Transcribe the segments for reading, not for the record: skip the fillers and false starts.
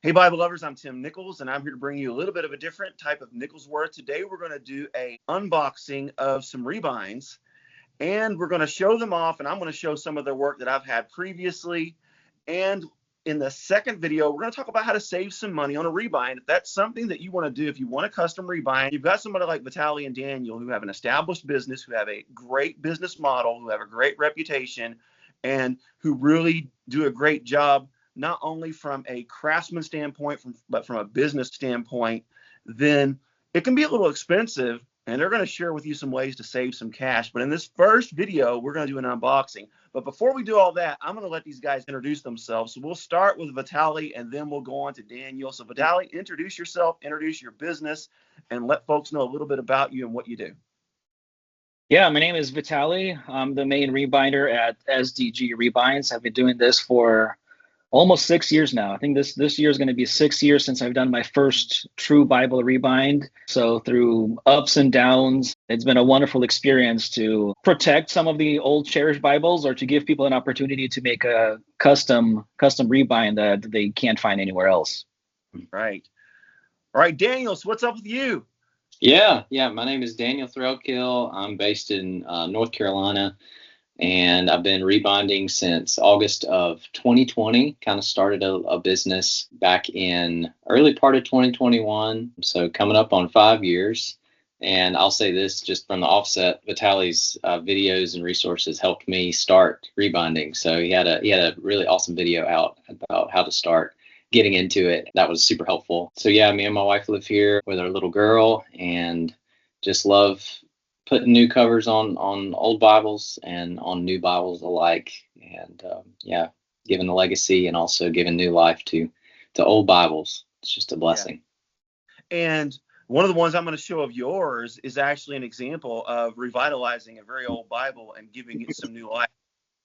Hey, Bible lovers, I'm Tim Nichols, and I'm here to bring you a little bit of a different type of Nichols Word. Today, we're going to do a unboxing of some rebinds, and we're going to show them off, and I'm going to show some of their work that I've had previously. And in the second video, we're going to talk about how to save some money on a rebind. If that's something that you want to do, if you want a custom rebind, you've got somebody like Vitali and Daniel who have an established business, who have a great business model, who have a great reputation, and who really do a great job not only from a craftsman standpoint, but from a business standpoint, then it can be a little expensive, and they're going to share with you some ways to save some cash. But in this first video, we're going to do an unboxing. But before we do all that, I'm going to let these guys introduce themselves. So we'll start with Vitali, and then we'll go on to Daniel. So Vitali, introduce yourself, introduce your business, and let folks know a little bit about you and what you do. Yeah, my name is Vitali. I'm the main rebinder at SDG Rebinds. I've been doing this for almost 6 years now. I think this year is going to be 6 years since I've done my first true Bible rebind. So through ups and downs, it's been a wonderful experience to protect some of the old cherished Bibles, or to give people an opportunity to make a custom rebind that they can't find anywhere else. Right. All right, Daniel, so what's up with you? Yeah. My name is Daniel Thrailkill. I'm based in North Carolina. And I've been rebinding since August of 2020. Kind of started a business back in early part of 2021. So coming up on 5 years. And I'll say this just from the offset, Vitali's videos and resources helped me start rebinding. So he had a really awesome video out about how to start getting into it. That was super helpful. So yeah, me and my wife live here with our little girl and just love putting new covers on old Bibles and on new Bibles alike, and giving the legacy and also giving new life to old Bibles. It's just a blessing. Yeah. And one of the ones I'm going to show of yours is actually an example of revitalizing a very old Bible and giving it some new life,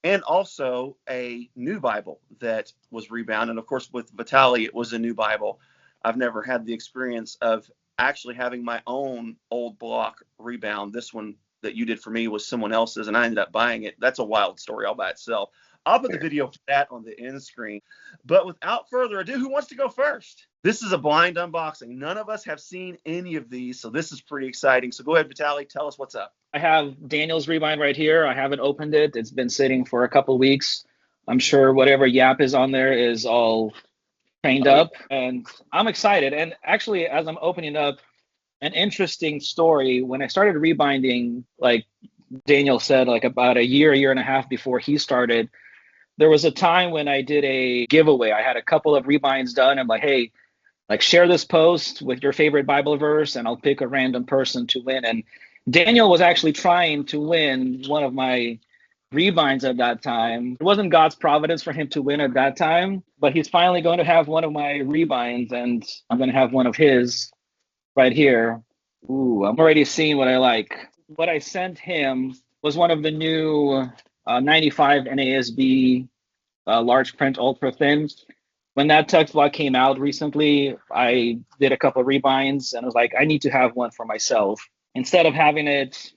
and also a new Bible that was rebound. And of course, with Vitali, it was a new Bible. I've never had the experience of actually having my own old block rebound. This one that you did for me was someone else's, and I ended up buying it. That's a wild story all by itself. I'll put the video for that on the end screen. But without further ado, who wants to go first? This is a blind unboxing. None of us have seen any of these, so this is pretty exciting. So go ahead, Vitali, tell us what's up. I have Daniel's rebind right here. I haven't opened it. It's been sitting for a couple of weeks. I'm sure whatever yap is on there is all trained up, and I'm excited. And actually, as I'm opening up, an interesting story. When I started rebinding, like Daniel said, like about a year and a half before he started, there was a time when I did a giveaway. I had a couple of rebinds done. I'm like, hey, like share this post with your favorite Bible verse, and I'll pick a random person to win. And Daniel was actually trying to win one of my rebinds at that time. It wasn't God's providence for him to win at that time, but he's finally going to have one of my rebinds, and I'm going to have one of his right here. Ooh, I'm already seeing what I like. What I sent him was one of the new 95 NASB large print ultra thin. When that text block came out recently, I did a couple of rebinds, and I was like, I need to have one for myself. Instead of having it,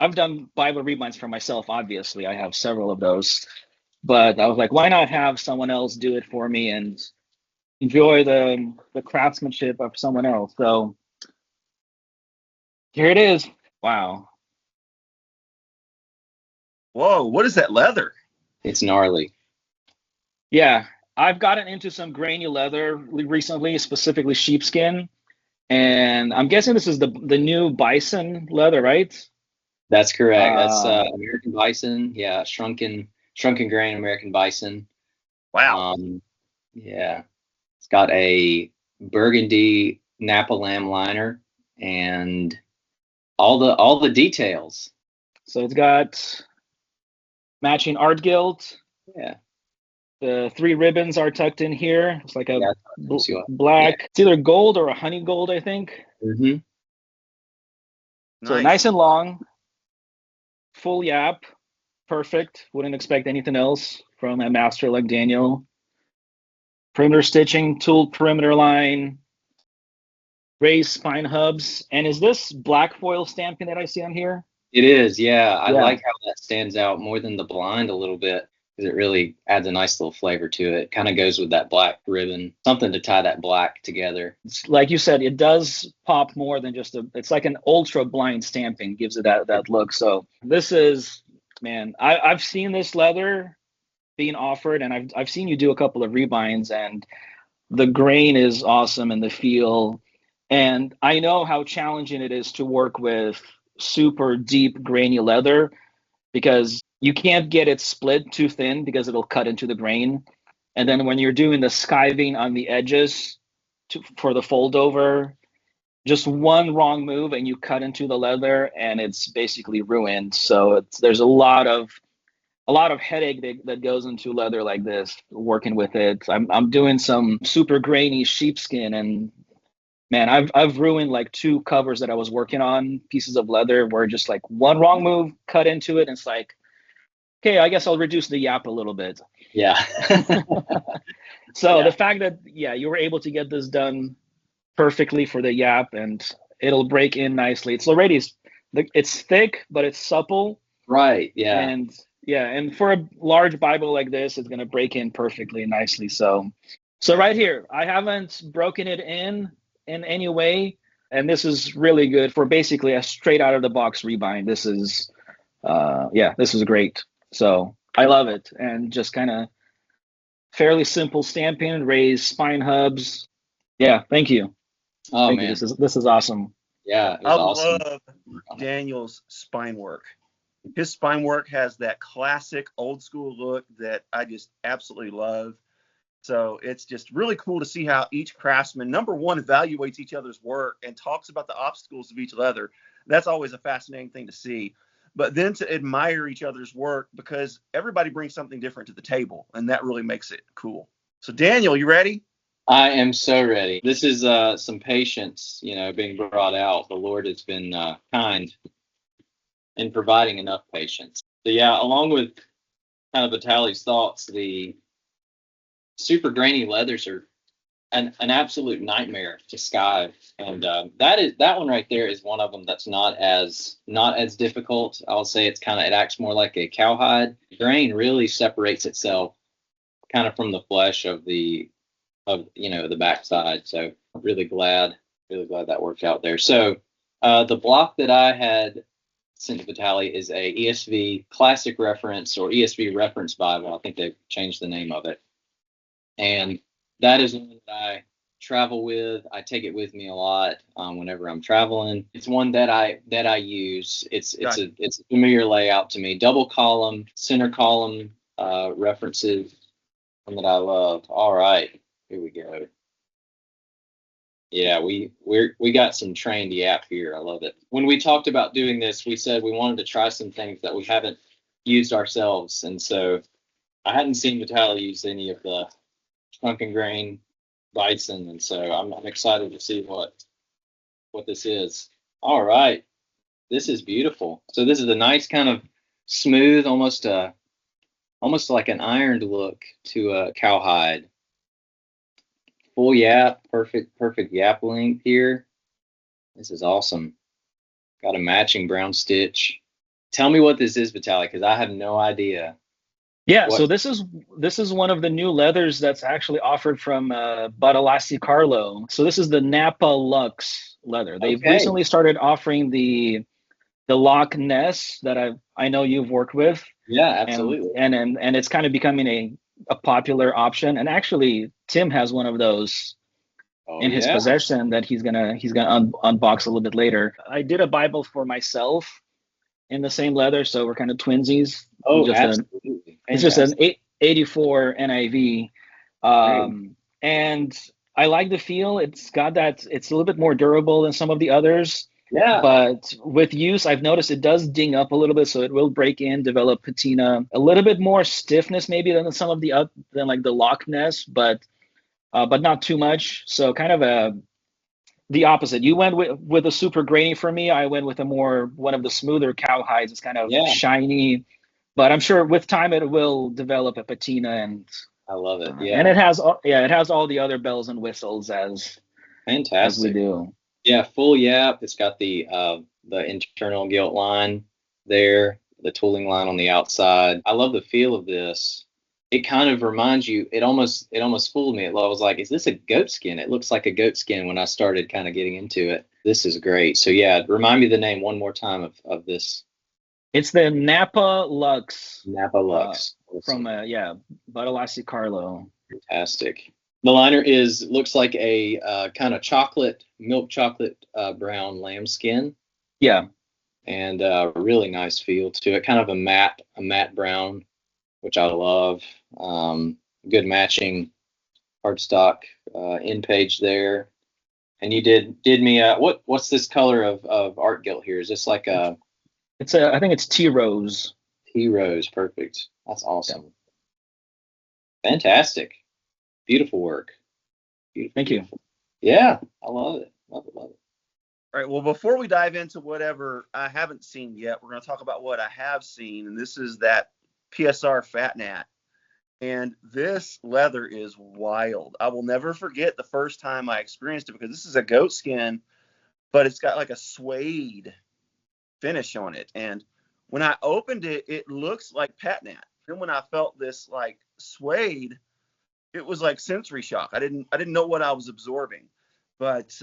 I've done Bible rebinds for myself, obviously. I have several of those. But I was like, why not have someone else do it for me and enjoy the craftsmanship of someone else? So here it is. Wow. Whoa, what is that leather? It's gnarly. Yeah, I've gotten into some grainy leather recently, specifically sheepskin. And I'm guessing this is the new bison leather, right? That's correct. That's American bison. Yeah, shrunken grain American bison. Wow. Yeah, it's got a burgundy Napa lamb liner and all the details. So it's got matching art gilt. Yeah. The 3 ribbons are tucked in here. It's like a black. Yeah. It's either gold or a honey gold, I think. Mm-hmm. So nice and long. Full yap. Perfect. Wouldn't expect anything else from a master like Daniel. Perimeter stitching, tooled perimeter line. Raised spine hubs. And is this black foil stamping that I see on here? It is, yeah. I like how that stands out more than the blind a little bit. because it really adds a nice little flavor to it. Kind of goes with that black ribbon, something to tie that black together. It's, like you said, it does pop more than just it's like an ultra blind stamping, gives it that look. So this is, man, I've seen this leather being offered, and I've seen you do a couple of rebinds, and the grain is awesome and the feel. And I know how challenging it is to work with super deep grainy leather, because you can't get it split too thin because it'll cut into the grain. And then when you're doing the skiving on the edges for the fold over, just one wrong move and you cut into the leather and it's basically ruined. So there's a lot of headache that goes into leather like this, working with it. I'm doing some super grainy sheepskin, and man, I've ruined like 2 covers that I was working on, pieces of leather, where just like one wrong move cut into it, and it's like, okay, I guess I'll reduce the yap a little bit. Yeah. So Yeah. the fact that, yeah, you were able to get this done perfectly for the yap, and it'll break in nicely. It's thick, but it's supple. Right. Yeah. And for a large Bible like this, it's gonna break in perfectly nicely. So right here, I haven't broken it in any way, and this is really good for basically a straight out of the box rebind. This is this is great. So I love it, and just kind of fairly simple stamping, raised spine hubs. Yeah, thank you. Oh, Thank man. you. This is awesome. Yeah. It I was awesome. love Daniel's spine work. His spine work has that classic old school look that I just absolutely love. So it's just really cool to see how each craftsman, number one, evaluates each other's work and talks about the obstacles of each leather. That's always a fascinating thing to see. But then to admire each other's work, because everybody brings something different to the table, and that really makes it cool. So Daniel, you ready? I am so ready. This is some patience, being brought out. The Lord has been kind in providing enough patience. So yeah, along with kind of Vitaly's thoughts, the super grainy leathers are an absolute nightmare to skive, and that one right there is one of them that's not as difficult. I'll say it acts more like a cowhide. Grain really separates itself kind of from the flesh of the backside. So really glad that worked out there. So the block that I had sent to Vitali is a ESV Classic Reference, or ESV Reference Bible. I think they've changed the name of it. And that is one that I travel with. I take it with me a lot whenever I'm traveling. It's one that I use. It's a familiar layout to me. Double column, center column references, one that I love. All right, here we go. Yeah, we got some trained yap here. I love it. When we talked about doing this, we said we wanted to try some things that we haven't used ourselves, and so I hadn't seen Vitali use any of the shrunken grain bison, and so I'm excited to see what this is. All right, this is beautiful. So this is a nice kind of smooth, almost like an ironed look to a cowhide. Full yap, perfect yap length here. This is awesome. Got a matching brown stitch. Tell me what this is, Vitali, because I have no idea. Yeah, so this is one of the new leathers that's actually offered from Vitali Carlo. So this is the Napa Lux leather. They've recently started offering the Loch Ness that I know you've worked with. Yeah, absolutely. And it's kind of becoming a popular option. And actually, Tim has one of those in his possession that he's gonna unbox a little bit later. I did a Bible for myself in the same leather, so we're kind of twinsies. Oh, absolutely. It's just an 84 NIV, and I like the feel. It's got that. It's a little bit more durable than some of the others. Yeah. But with use, I've noticed it does ding up a little bit, so it will break in, develop patina, a little bit more stiffness maybe than some of the than like the Loch Ness, but not too much. So kind of the opposite. You went with a super grainy for me. I went with one of the smoother cowhides. It's kind of shiny, but I'm sure with time it will develop a patina, and I love it. Yeah. And it has all the other bells and whistles as we do. Yeah, full yap. It's got the internal gilt line there. the tooling line on the outside. I love the feel of this. It kind of reminds you, it almost fooled me. I was like, is this a goat skin? It looks like a goat skin when I started kind of getting into it. This is great. So yeah, remind me the name one more time of this. It's the Napa Lux. Napa Lux. From Vitali Carlo. Fantastic. The liner looks like a kind of milk chocolate brown lambskin. Yeah. And really nice feel to it. Kind of a matte brown, which I love. Good matching cardstock end page there. And you did me what's this color of art gilt here? Is this like a? I think it's tea rose. Tea rose, perfect. That's awesome. Yeah. Fantastic. Beautiful work. Beautiful. Thank you. Yeah, I love it. Love it. All right. Well, before we dive into whatever I haven't seen yet, we're going to talk about what I have seen, and this is that PSR Fat Nat. And this leather is wild. I will never forget the first time I experienced it, because this is a goat skin, but it's got like a suede finish on it. And when I opened it, it looks like Pat Nat. Then when I felt this like suede, it was like sensory shock. I didn't know what I was absorbing, but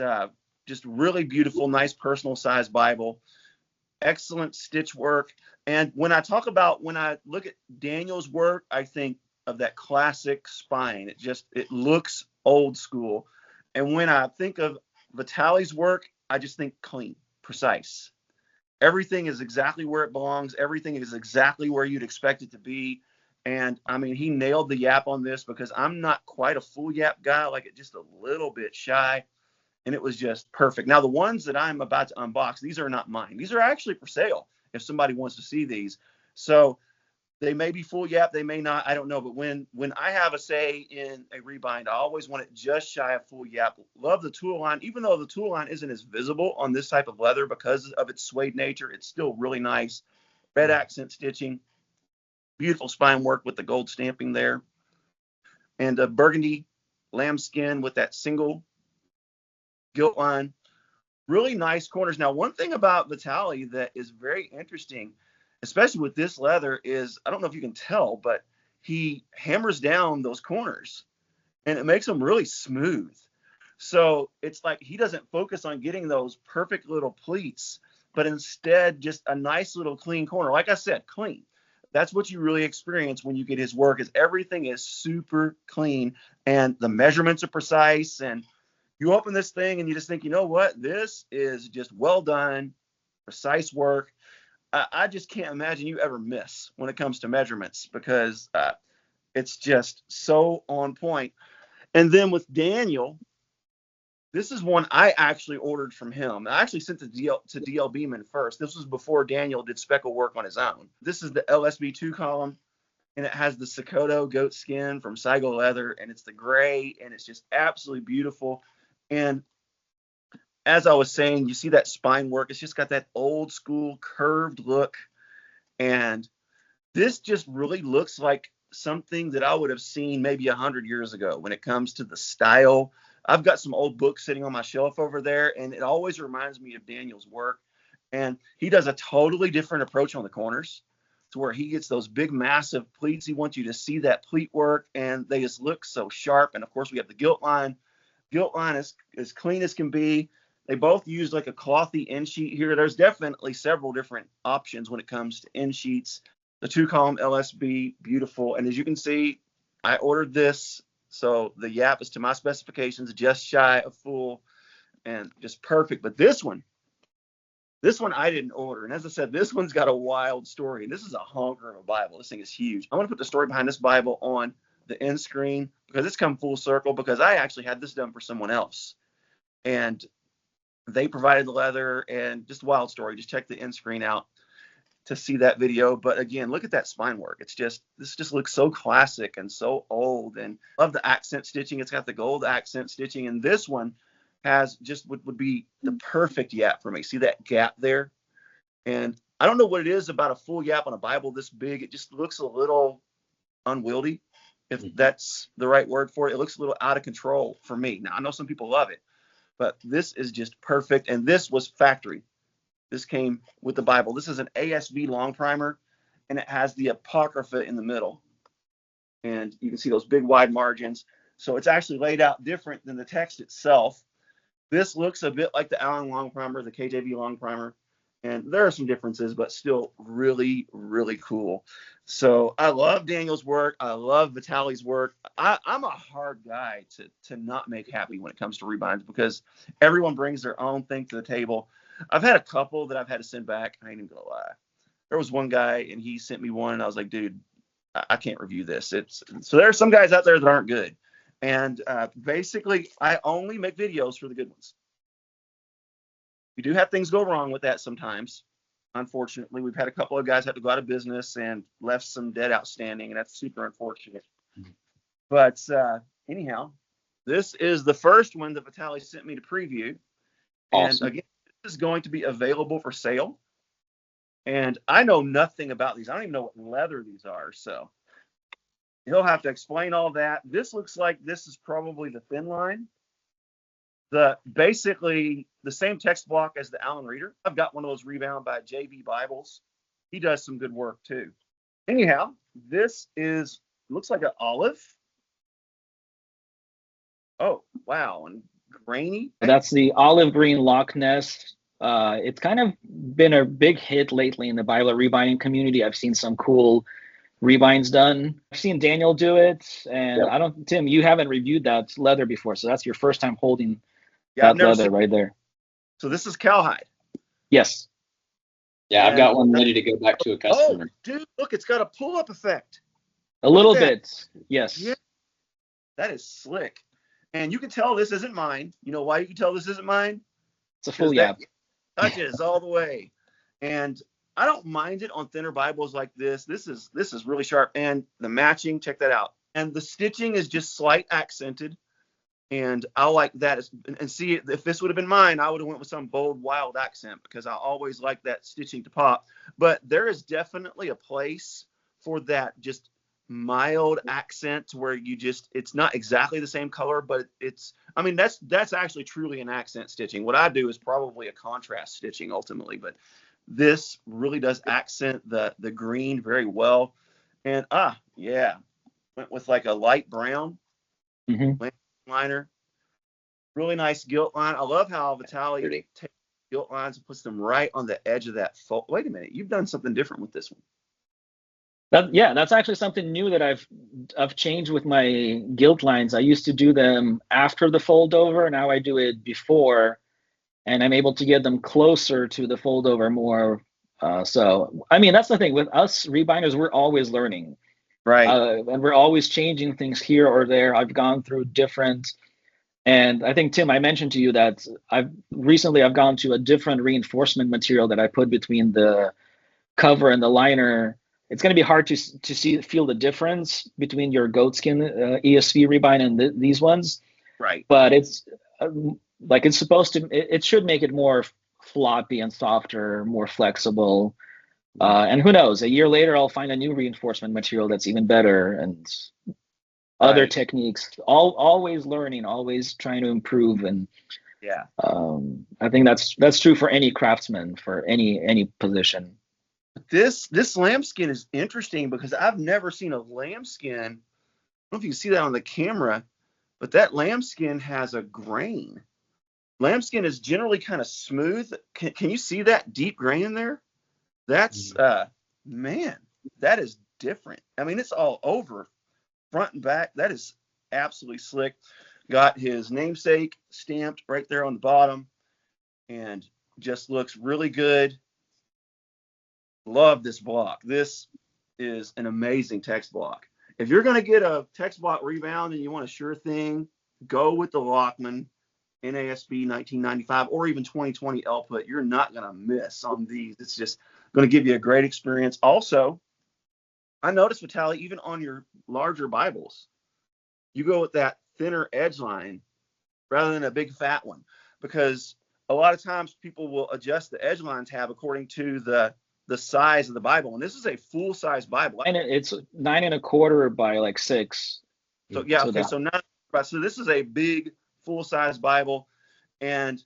just really beautiful, nice personal size Bible, excellent stitch work. And when I look at Daniel's work, I think of that classic spine. It looks old school. And when I think of Vitali's work, I just think clean, precise. Everything is exactly where it belongs. Everything is exactly where you'd expect it to be. And I mean, he nailed the yap on this, because I'm not quite a full yap guy. I like it just a little bit shy. And it was just perfect. Now, the ones that I'm about to unbox, these are not mine. These are actually for sale if somebody wants to see these. So they may be full yap, they may not, I don't know. But when I have a say in a rebind, I always want it just shy of full yap. Love the tool line. Even though the tool line isn't as visible on this type of leather because of its suede nature, it's still really nice. Red accent stitching. Beautiful spine work with the gold stamping there. And a burgundy lambskin with that single gilt line. Really nice corners. Now, one thing about Vitali that is very interesting, especially with this leather, is, I don't know if you can tell, but he hammers down those corners and it makes them really smooth. So it's like he doesn't focus on getting those perfect little pleats, but instead just a nice little clean corner. Like I said, clean. That's what you really experience when you get his work, is everything is super clean and the measurements are precise. And you open this thing and you just think, you know what? This is just well done, precise work. I just can't imagine you ever miss when it comes to measurements, because it's just so on point. And then with Daniel, this is one I actually ordered from him. I actually sent it to DL Beeman first. This was before Daniel did speckle work on his own. This is the LSB 2 column, and it has the Sokoto goat skin from Saigo leather, and it's the gray, and it's just absolutely beautiful. And as I was saying, you see that spine work. It's just got that old school curved look. And this just really looks like something that I would have seen maybe 100 years ago when it comes to the style. I've got some old books sitting on my shelf over there, and it always reminds me of Daniel's work. And he does a totally different approach on the corners, to where he gets those big, massive pleats. He wants you to see that pleat work, and they just look so sharp. And of course, we have the gilt line. Gilt line is as clean as can be. They both use like a clothy end sheet here. There's definitely several different options when it comes to end sheets. The 2-column LSB, beautiful. And as you can see, I ordered this, so the yap is to my specifications, just shy of full and just perfect. But this one I didn't order. And as I said, this one's got a wild story. And this is a honker of a Bible. This thing is huge. I'm going to put the story behind this Bible on the end screen, because it's come full circle, because I actually had this done for someone else. And they provided the leather, and just a wild story. Just check the end screen out to see that video. But again, look at that spine work. This just looks so classic and so old. And love the accent stitching. It's got the gold accent stitching. And this one has just would be the perfect yap for me. See that gap there? And I don't know what it is about a full yap on a Bible this big. It just looks a little unwieldy, if that's the right word for it. It looks a little out of control for me. Now, I know some people love it, but this is just perfect. And this was factory. This came with the Bible. This is an ASV long primer. and it has the apocrypha in the middle. And you can see those big wide margins. So it's actually laid out different than the text itself. This looks a bit like the Allen Long Primer, the KJV Long Primer. And there are some differences, but still really, really cool. So I love Daniel's work. I love Vitali's work. I'm a hard guy to not make happy when it comes to rebinds because everyone brings their own thing to the table. I've had a couple that I've had to send back. I ain't even gonna lie. There was one guy and he sent me one and I was like, dude, I can't review this. So there are some guys out there that aren't good. And basically, I only make videos for the good ones. We do have things go wrong with that sometimes. Unfortunately, we've had a couple of guys have to go out of business and left some debt outstanding, and that's super unfortunate. But anyhow, this is the first one that Vitali sent me to preview. Awesome. And again, this is going to be available for sale. And I know nothing about these. I don't even know what leather these are. So he'll have to explain all that. This looks like this is probably the thin line. Basically the same text block as the Allen Reader. I've got one of those rebound by JB Bibles. He does some good work too. Anyhow, this looks like an olive. Oh, wow. And grainy. That's the olive green Loch Ness. It's kind of been a big hit lately in the Bible rebinding community. I've seen some cool rebinds done. I've seen Daniel do it, and Yep. Tim, you haven't reviewed that leather before, so that's your first time holding I've that never leather seen. right there. So this is cowhide. Yes. Yeah, I've And got one ready to go back to a customer. Oh, dude, look, it's got a pull-up effect. A little Look at that. bit. Yes. Yeah, that is slick. And you can tell this isn't mine. You know why you can tell this isn't mine? It's a full That yap. touches all the way. And I don't mind it on thinner Bibles like this. This is really sharp. And the matching, check that out. And the stitching is just slight accented. And I like that. And see, if this would have been mine, I would have went with some bold, wild accent because I always like that stitching to pop. But there is definitely a place for that just mild accent where it's not exactly the same color, but that's actually truly an accent stitching. What I do is probably a contrast stitching ultimately, but this really does accent the green very well. And went with like a light brown. Mm-hmm. Liner, really nice gilt line. I love how Vitali Pretty. takes gilt lines and puts them right on the edge of that fold. Wait a minute, you've done something different with this one. That's actually something new that I've changed with my gilt lines. I used to do them after the fold over. Now I do it before, and I'm able to get them closer to the fold over more. So I mean, that's the thing with us rebinders, we're always learning. Right. And we're always changing things here or there. I've gone through different, and I think, Tim, I mentioned to you that I've gone to a different reinforcement material that I put between the cover and the liner. It's going to be hard to feel the difference between your goatskin ESV rebind and these ones. Right. But it's like it's supposed to. It should make it more floppy and softer, more flexible. And who knows? A year later, I'll find a new reinforcement material that's even better, and other techniques. Always learning, always trying to improve, and yeah. I think that's true for any craftsman for any position. This lambskin is interesting because I've never seen a lambskin. I don't know if you can see that on the camera, but that lambskin has a grain. Lambskin is generally kind of smooth. Can you see that deep grain in there? That's man, that is different. I mean, it's all over, front and back. That is absolutely slick. Got his namesake stamped right there on the bottom, and just looks really good. Love this block. This is an amazing text block. If you're going to get a text block rebound and you want a sure thing, go with the Lockman NASB 1995 or even 2020 Elput. You're not going to miss on these. It's just going to give you a great experience. Also, I noticed, Vitali, even on your larger Bibles, you go with that thinner edge line rather than a big fat one, because a lot of times people will adjust the edge line tab according to the size of the Bible, and this is a full size Bible. And it's 9 1/4 by like 6. So so this is a big full size Bible, and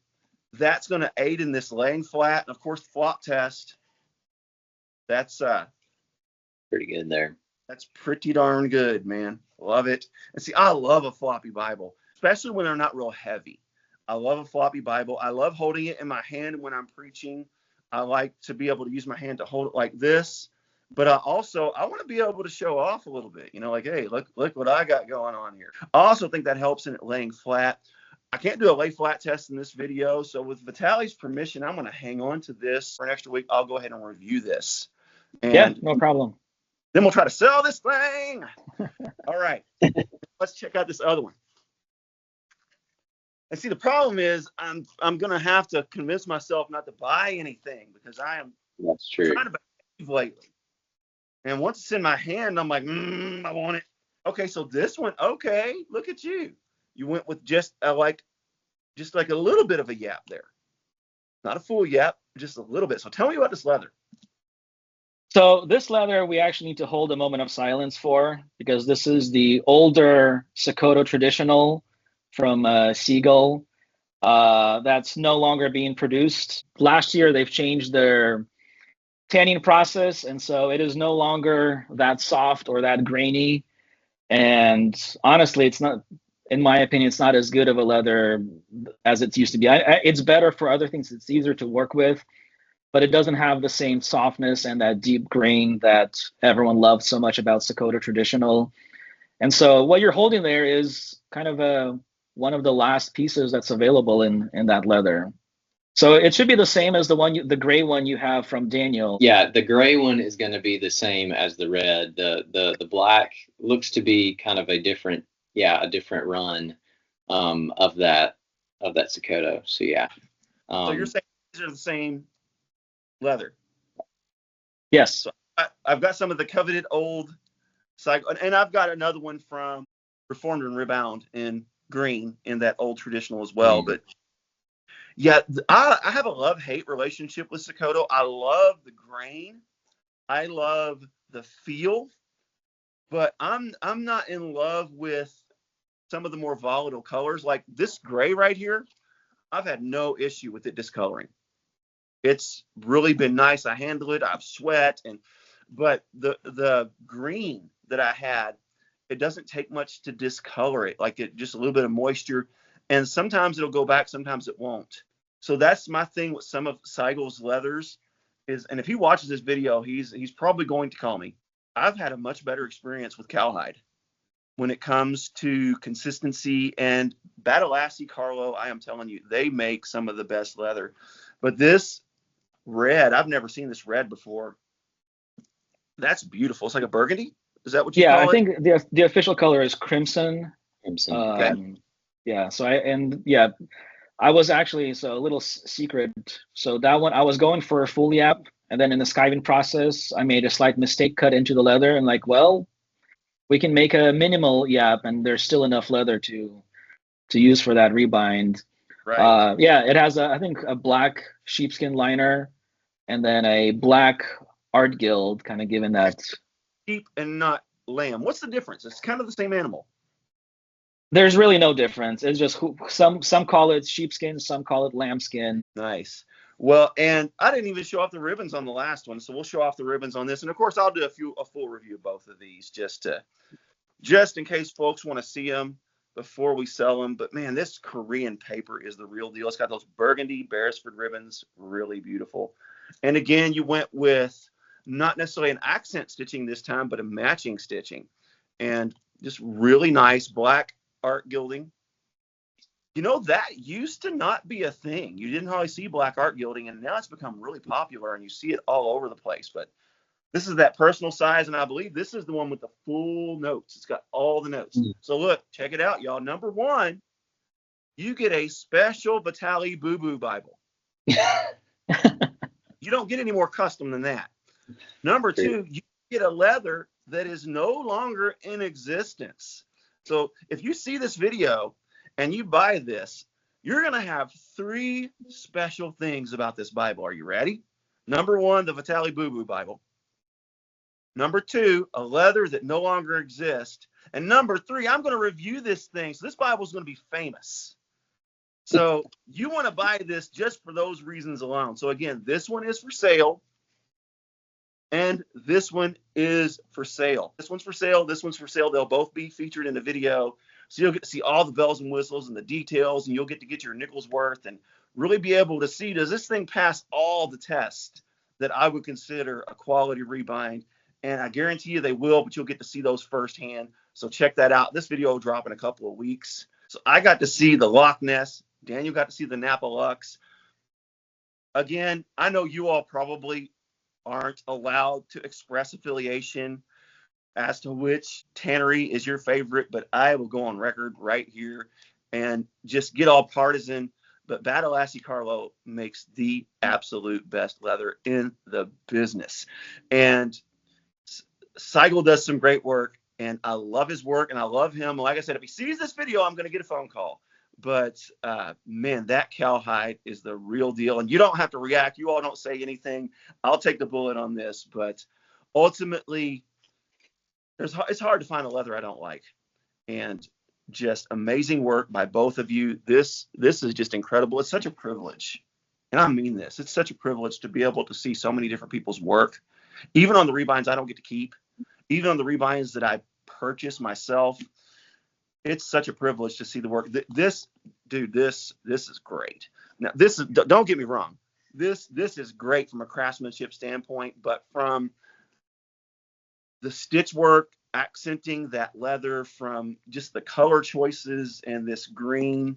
that's going to aid in this laying flat. And of course, flop test. That's pretty good there. That's pretty darn good, man. Love it. And see, I love a floppy Bible, especially when they're not real heavy. I love a floppy Bible. I love holding it in my hand when I'm preaching. I like to be able to use my hand to hold it like this. But I want to be able to show off a little bit, like, hey, look what I got going on here. I also think that helps in it laying flat. I can't do a lay flat test in this video. So with Vitaly's permission, I'm going to hang on to this for an extra week. I'll go ahead and review this. And yeah, no problem. Then we'll try to sell this thing. All right. Let's check out this other one. And see, the problem is I'm going to have to convince myself not to buy anything because I am trying to behave lately. And once it's in my hand, I'm like, I want it. Okay, so this one, okay, look at you. You went with just like a little bit of a yap there. Not a full yap, just a little bit. So tell me about this leather. So this leather, we actually need to hold a moment of silence for, because this is the older Sokoto traditional from Seagull that's no longer being produced. Last year, they've changed their tanning process, and so it is no longer that soft or that grainy. And honestly, it's not, in my opinion, it's not as good of a leather as it used to be. It's better for other things. It's easier to work with, but it doesn't have the same softness and that deep grain that everyone loved so much about Sokoto traditional. And so what you're holding there is kind of one of the last pieces that's available in that leather. So it should be the same as the gray one you have from Daniel. Yeah, the gray one is going to be the same as the red. The black looks to be kind of a different run of that Sokoto. So yeah. So you're saying these are the same leather? Yes. So I've got some of the coveted old cycle, and I've got another one from Reformed and Rebound in green in that old traditional as well. But yeah, I have a love-hate relationship with Sokoto. I love the grain. I love the feel, but I'm not in love with some of the more volatile colors. Like this gray right here, I've had no issue with it discoloring. It's really been nice. I handle it. I've sweat, but the green that I had, it doesn't take much to discolor it. Like it just a little bit of moisture, and sometimes it'll go back, sometimes it won't. So that's my thing with some of Seigel's leathers is, and if he watches this video, he's probably going to call me. I've had a much better experience with cowhide when it comes to consistency, and Vitali, Carlo, I am telling you, they make some of the best leather. But this red, I've never seen this red before. That's beautiful. It's like a burgundy. Is that what you call it? Yeah, I think the official color is crimson. Crimson. Okay. Yeah. So I was actually, so a little secret. So that one, I was going for a full yap, and then in the skiving process, I made a slight mistake, cut into the leather, and like, well, we can make a minimal yap, and there's still enough leather to use for that rebind. Right. Yeah, it has I think a black sheepskin liner, and then a black art guild, kind of given that. Sheep and not lamb. What's the difference? It's kind of the same animal. There's really no difference. It's just some call it sheepskin, some call it lambskin. Nice. Well, and I didn't even show off the ribbons on the last one, so we'll show off the ribbons on this. And of course, I'll do a full review of both of these just in case folks want to see them before we sell them. But man, this Korean paper is the real deal. It's got those burgundy Beresford ribbons, really beautiful. And again, you went with not necessarily an accent stitching this time, but a matching stitching, and just really nice black art gilding. That used to not be a thing. You didn't hardly see black art gilding, and now it's become really popular, and you see it all over the place. But this is that personal size, and I believe this is the one with the full notes. It's got all the notes. So look, check it out, y'all. Number one, you get a special Vitali Boo Boo Bible. You don't get any more custom than that. Number two, you get a leather that is no longer in existence. So if you see this video and you buy this, you're going to have three special things about this Bible. Are you ready? Number one, the Vitali Boo Boo Bible. Number two, a leather that no longer exists. And number three, I'm going to review this thing. So this Bible is going to be famous. So you want to buy this just for those reasons alone. So again, this one is for sale. And this one is for sale. This one's for sale. This one's for sale. They'll both be featured in the video. So you'll get to see all the bells and whistles and the details, and you'll get to get your nickels worth and really be able to see, does this thing pass all the tests that I would consider a quality rebind? And I guarantee you they will, but you'll get to see those firsthand. So check that out. This video will drop in a couple of weeks. So I got to see the Loch Ness. Daniel got to see the Napa Lux. Again, I know you all probably aren't allowed to express affiliation as to which tannery is your favorite, but I will go on record right here and just get all partisan. But Vitali Carlo makes the absolute best leather in the business. And Seigel does some great work, and I love his work, and I love him. Like I said, if he sees this video, I'm going to get a phone call. But, man, that cowhide is the real deal. And you don't have to react. You all don't say anything. I'll take the bullet on this. But ultimately, it's hard to find a leather I don't like. And just amazing work by both of you. This is just incredible. It's such a privilege. And I mean this. It's such a privilege to be able to see so many different people's work. Even on the rebinds I don't get to keep. Even on the rebinds that I purchase myself. It's such a privilege to see the work. This is great. Now, don't get me wrong. This is great from a craftsmanship standpoint, but from the stitch work, accenting that leather, from just the color choices and this green,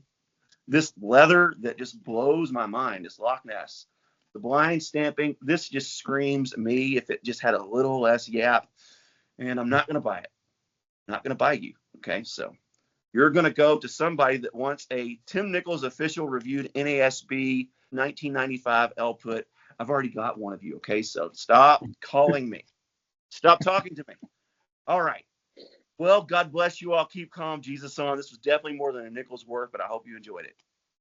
this leather that just blows my mind, this Loch Ness, the blind stamping, this just screams me if it just had a little less yap, and I'm not going to buy it. I'm not going to buy you. Okay, so you're going to go to somebody that wants a Tim Nichols official reviewed NASB 1995 output. I've already got one of you. Okay, so stop calling me. Stop talking to me. All right. Well, God bless you all. Keep calm. Jesus on. This was definitely more than a nickel's worth, but I hope you enjoyed it.